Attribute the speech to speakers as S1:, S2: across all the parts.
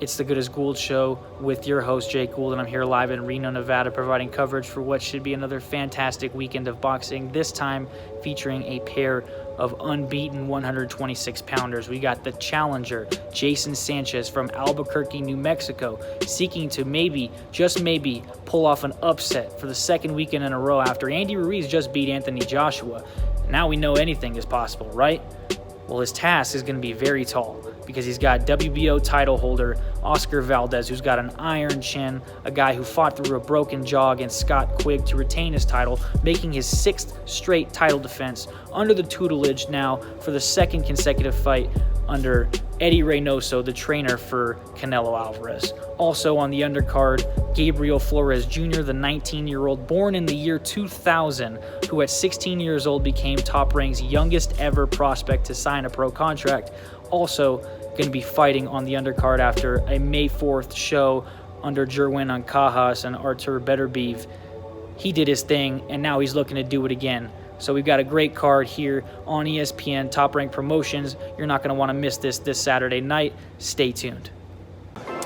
S1: It's the Good As Gould Show with your host, Jake Gould, and I'm here live in Reno, Nevada, providing coverage for what should be another fantastic weekend of boxing, this time featuring a pair of unbeaten 126-pounders. We got the challenger, Jason Sanchez from Albuquerque, New Mexico, seeking to maybe, just maybe, pull off an upset for the second weekend in a row after Andy Ruiz just beat Anthony Joshua. Now we know anything is possible, right? Well, his task is going to be very tall because he's got WBO title holder Oscar Valdez, who's got an iron chin, a guy who fought through a broken jaw against Scott Quigg to retain his title, making his 6th straight title defense under the tutelage now for the second consecutive fight under Eddy Reynoso, the trainer for Canelo Alvarez. Also on the undercard, Gabriel Flores Jr., the 19-year-old born in the year 2000, who at 16 years old became Top Rank's youngest ever prospect to sign a pro contract. Also going to be fighting on the undercard after a May 4th show under Jerwin Ancajas and Artur Beterbiev. He did his thing, and now he's looking to do it again. So we've got a great card here on ESPN, Top Rank Promotions. You're not going to want to miss this Saturday night. Stay tuned.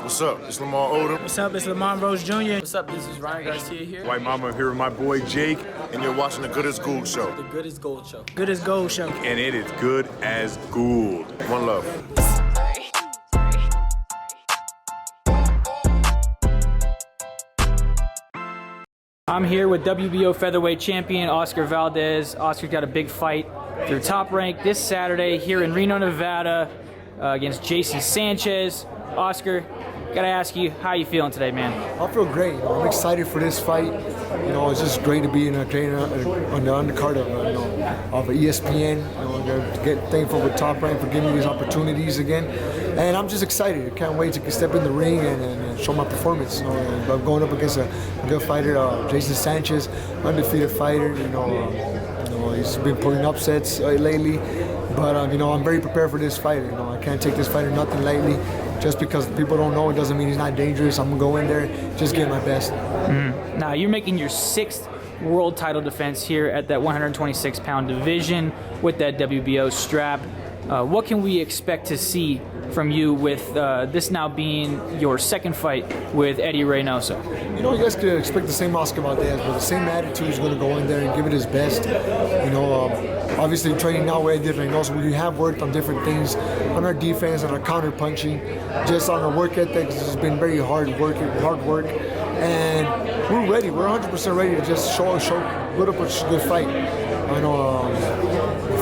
S2: What's up? It's Lamar Odom.
S3: What's up? It's Lamar Rose Jr.
S4: What's up? This is Ryan Garcia here.
S2: White Mama here with my boy Jake, and you're watching the Good As Gould Show.
S4: The Good As Gould Show.
S3: Good As Gould Show.
S5: And it is good as gold.
S2: One love.
S1: I'm here with WBO Featherweight champion Oscar Valdez. Oscar's got a big fight through Top Rank this Saturday here in Reno, Nevada against Jason Sanchez. Oscar, gotta ask you, how you feeling today, man?
S6: I feel great. I'm excited for this fight. It's just great to be on the undercard of ESPN. To get thankful with Top Rank for giving me these opportunities again. And I'm just excited. I can't wait to step in the ring and show my performance. I'm going up against a good fighter, Jason Sanchez, undefeated fighter. He's been pulling upsets lately. But I'm very prepared for this fight. I can't take this fighter nothing lightly. Just because people don't know it doesn't mean he's not dangerous. I'm gonna go in there, just give my best.
S1: Now you're making your 6th world title defense here at that 126-pound division with that WBO strap. What can we expect to see from you with this now being your second fight with Eddy Reynoso?
S6: You guys could expect the same Oscar Valdez, but the same attitude is going to go in there and give it his best. Obviously training now with Eddy Reynoso, we have worked on different things, on our defense and our counter punching, just on our work ethic. It's been very hard work, and we're ready. We're 100% ready to just put up a good fight.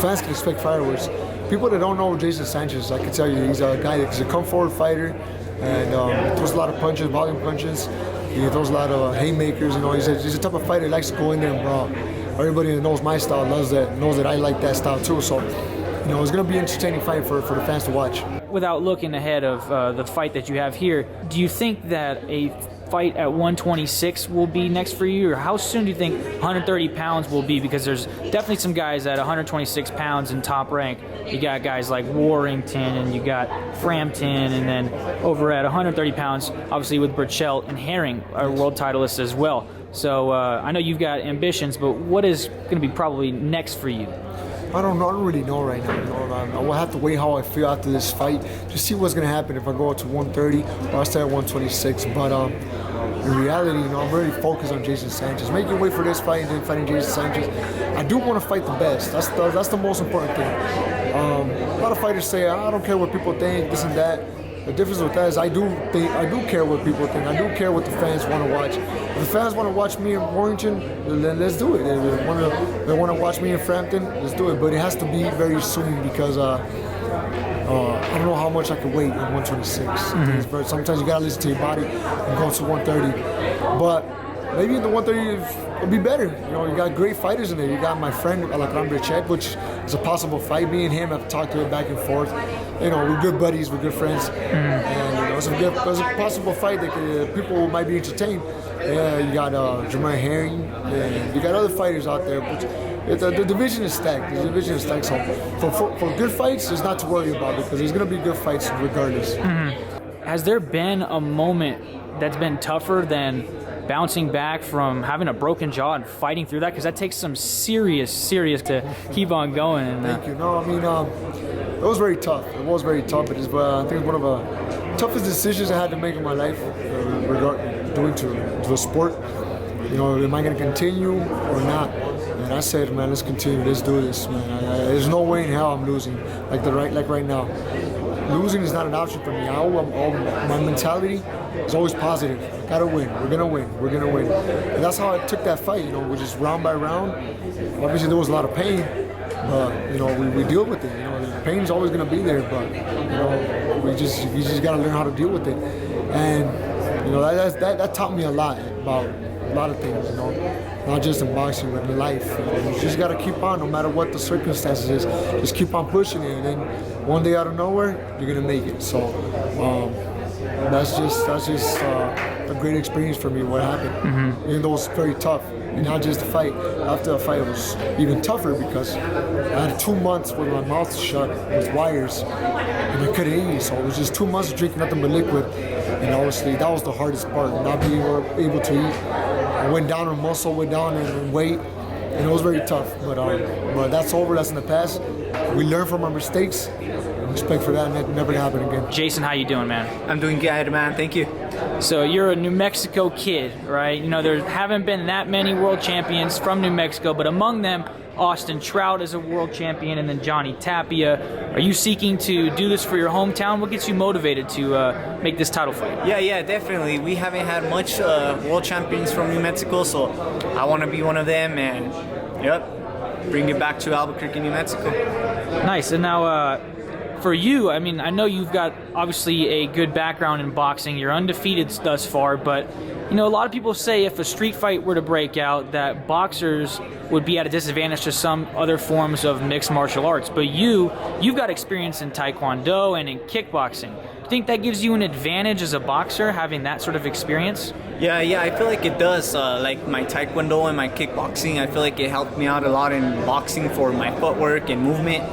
S6: Fans can expect fireworks. People that don't know Jason Sanchez, I can tell you, he's a guy that's a come-forward fighter, and he throws a lot of punches, volume punches. He throws a lot of haymakers. He's a type of fighter that likes to go in there and brawl. Everybody that knows my style knows that I like that style too. So, it's going to be an entertaining fight for the fans to watch.
S1: Without looking ahead of the fight that you have here, do you think that a fight at 126 will be next for you, or how soon do you think 130 pounds will be? Because there's definitely some guys at 126 pounds in Top Rank. You got guys like Warrington, and you got Frampton, and then over at 130 pounds, obviously with Burchell and Herring are world titleists as well. So I know you've got ambitions, but what is going to be probably next for you?
S6: I don't really know right now. I will have to wait how I feel after this fight to see what's going to happen if I go up to 130 or I stay at 126. But in reality, I'm very focused on Jason Sanchez. Making way for this fight and then fighting Jason Sanchez. I do want to fight the best. That's the most important thing. A lot of fighters say, I don't care what people think, this and that. The difference with that is I do care what people think. I do care what the fans want to watch. If the fans want to watch me in Warrington, then let's do it. If they want to watch me in Frampton, let's do it. But it has to be very soon because I don't know how much I can wait at 126. Sometimes you got to listen to your body and go to 130. But maybe in the 130 it'll be better. You got great fighters in there. You got my friend Alakram Brechek, which is a possible fight. Me and him have talked to it back and forth. We're good buddies, we're good friends, and it's a possible fight that people might be entertained. You got Jermaine Herring, and you got other fighters out there. But the division is stacked. So for good fights, there's not to worry about because there's going to be good fights regardless.
S1: Has there been a moment that's been tougher than bouncing back from having a broken jaw and fighting through that? Because that takes some serious to keep on going.
S6: Thank you. No, I mean, it was very tough. It was very tough. But I think it's one of toughest decisions I had to make in my life doing to the sport. You know, am I going to continue or not? And I said, man, let's continue. Let's do this, man. There's no way in hell I'm losing like right now. Losing is not an option for me. My mentality is always positive. I gotta win. We're gonna win. We're gonna win. And that's how I took that fight. You know, we just round by round. Obviously, there was a lot of pain, but you know, we deal with it. You know, the pain's always gonna be there, but you know, you just gotta learn how to deal with it. And you know, that taught me a lot about a lot of things. You know. Not just in boxing, but in life. You know, you just gotta keep on, no matter what the circumstances is. Just keep on pushing it, and then one day out of nowhere, you're gonna make it. So that's just a great experience for me. What happened, even though it was very tough, and not just the fight. After the fight, it was even tougher because I had 2 months with my mouth shut with wires, and I couldn't eat. So it was just 2 months of drinking nothing but liquid, and obviously that was the hardest part, not being able to eat. I went down in muscle, went down in weight, and it was very tough. But that's over. That's in the past. We learn from our mistakes. And respect for that, and that never happen again.
S1: Jason, how you doing, man?
S4: I'm doing good, man. Thank you.
S1: So you're a New Mexico kid, right? You know, there haven't been that many world champions from New Mexico, but among them, Austin Trout is a world champion, and then Johnny Tapia. Are you seeking to do this for your hometown? What gets you motivated to make this title fight?
S4: Yeah, definitely. We haven't had much world champions from New Mexico, so I want to be one of them, and bring it back to Albuquerque, New Mexico.
S1: Nice. And now, for you, I mean, I know you've got obviously a good background in boxing. You're undefeated thus far, but you know, a lot of people say if a street fight were to break out, that boxers would be at a disadvantage to some other forms of mixed martial arts. But you've got experience in Taekwondo and in kickboxing. Do you think that gives you an advantage as a boxer, having that sort of experience?
S4: Yeah, I feel like it does. Like my Taekwondo and my kickboxing, I feel like it helped me out a lot in boxing for my footwork and movement.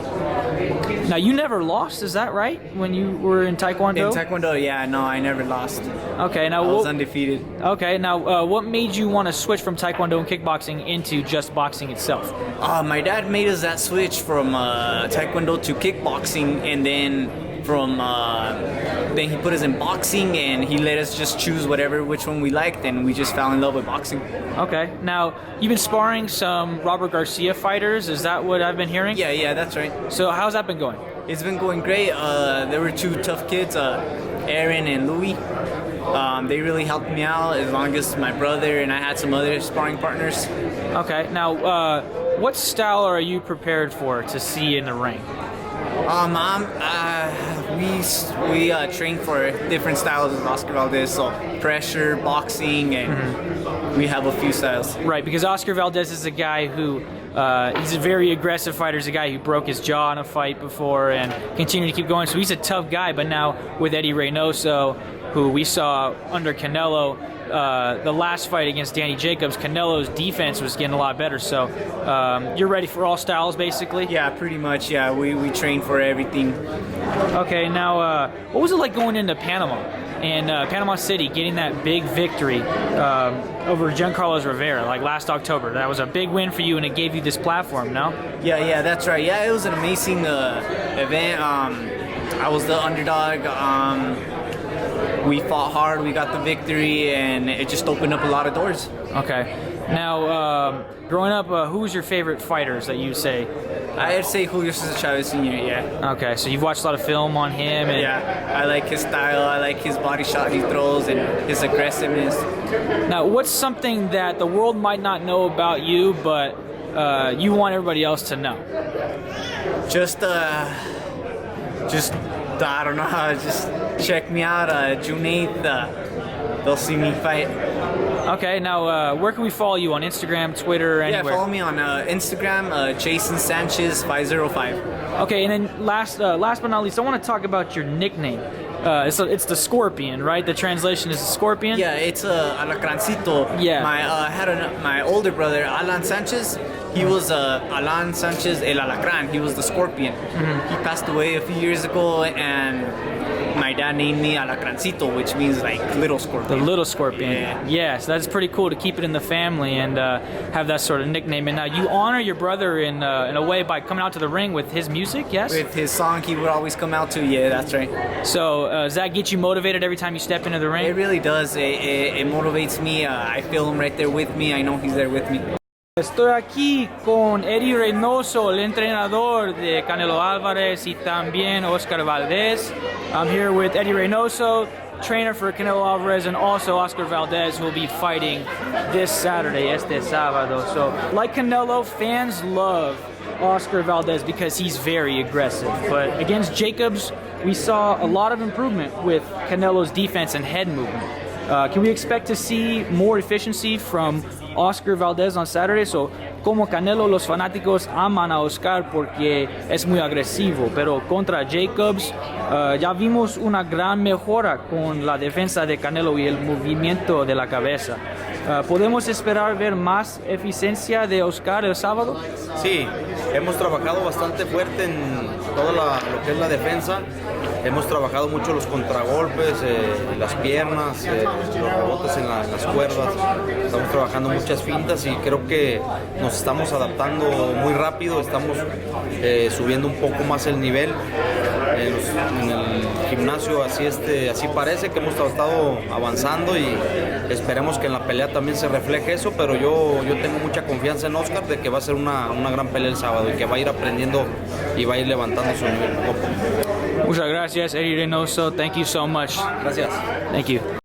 S1: Now, you never lost, is that right, when you were in Taekwondo?
S4: In Taekwondo, yeah, no, I never lost.
S1: Okay, now
S4: I was undefeated.
S1: Okay, now what made you want to switch from Taekwondo and kickboxing into just boxing itself?
S4: My dad made us that switch from Taekwondo to kickboxing, and then then he put us in boxing, and he let us just choose which one we liked, and we just fell in love with boxing.
S1: Okay, now you've been sparring some Robert Garcia fighters, is that what I've been hearing?
S4: Yeah, that's right.
S1: So how's that been going?
S4: It's been going great. There were two tough kids, Aaron and Louis. They really helped me out, as long as my brother and I had some other sparring partners.
S1: Okay, now what style are you prepared for to see in the ring?
S4: We train for different styles of Oscar Valdez, so pressure, boxing, and we have a few styles.
S1: Right, because Oscar Valdez is a guy who he's a very aggressive fighter. He's a guy who broke his jaw in a fight before and continued to keep going. So he's a tough guy. But now with Eddy Reynoso, who we saw under Canelo, the last fight against Danny Jacobs, Canelo's defense was getting a lot better. So you're ready for all styles, basically?
S4: Yeah, pretty much. Yeah, we train for everything.
S1: Okay, now what was it like going into Panama and Panama City, getting that big victory over Giancarlo Rivera, like last October? That was a big win for you, and it gave you this platform, no?
S4: Yeah, that's right. Yeah, it was an amazing event. I was the underdog. We fought hard, we got the victory, and it just opened up a lot of doors.
S1: Okay. Now, growing up, who was your favorite fighters that you say?
S4: I'd say Julio Cesar Chavez Sr., yeah.
S1: Okay, so you've watched a lot of film on him? And
S4: yeah, I like his style, I like his body shot he throws, and his aggressiveness. Now,
S1: what's something that the world might not know about you, but you want everybody else to know?
S4: Just I don't know, just check me out, June 8th, they'll see me fight.
S1: Okay, now where can we follow you, on Instagram, Twitter, anywhere?
S4: Yeah, follow me on Instagram, Jason Sanchez 505.
S1: Okay, and then last but not least, I want to talk about your nickname. It's the Scorpion, right? The translation is the Scorpion?
S4: Yeah, it's Alacrancito.
S1: Yeah.
S4: My older brother, Alan Sanchez, he was Alan Sanchez El Alacran. He was the Scorpion. Mm-hmm. He passed away a few years ago, and my dad named me Alacrancito, which means like little scorpion.
S1: The little scorpion.
S4: Yeah.
S1: Yes, that's pretty cool to keep it in the family and have that sort of nickname. And now you honor your brother in a way by coming out to the ring with his music, yes?
S4: With his song, he would always come out to. Yeah, that's right.
S1: So does that get you motivated every time you step into the ring?
S4: It really does. It motivates me. I feel him right there with me. I know he's there with me.
S1: Estoy aquí con Eddy Reynoso, el entrenador de Canelo Alvarez y también Oscar Valdez. I'm here with Eddy Reynoso, trainer for Canelo Alvarez, and also Oscar Valdez, who will be fighting this Saturday, este sábado. So, like Canelo, fans love Oscar Valdez because he's very aggressive. But against Jacobs, we saw a lot of improvement with Canelo's defense and head movement. Can we expect to see more efficiency from Oscar Valdez on Saturday? So, como Canelo, los fanáticos aman a Oscar porque es muy agresivo, pero contra Jacobs ya vimos una gran mejora con la defensa de Canelo y el movimiento de la cabeza. ¿Podemos esperar ver más eficiencia de Oscar el sábado?
S7: Sí, hemos trabajado bastante fuerte en toda lo que es la defensa. Hemos trabajado mucho los contragolpes, las piernas, los rebotes en las cuerdas. Estamos trabajando muchas fintas y creo que nos estamos adaptando muy rápido. Estamos subiendo un poco más el nivel. En el gimnasio así parece que hemos estado avanzando y esperemos que en la pelea también se refleje eso, pero yo tengo mucha confianza en Oscar de que va a ser una gran pelea el sábado y que va a ir aprendiendo y va a ir levantando su nivel poco.
S1: Muchas gracias, Eddy Reynoso. Thank you so much.
S7: Gracias.
S1: Thank you.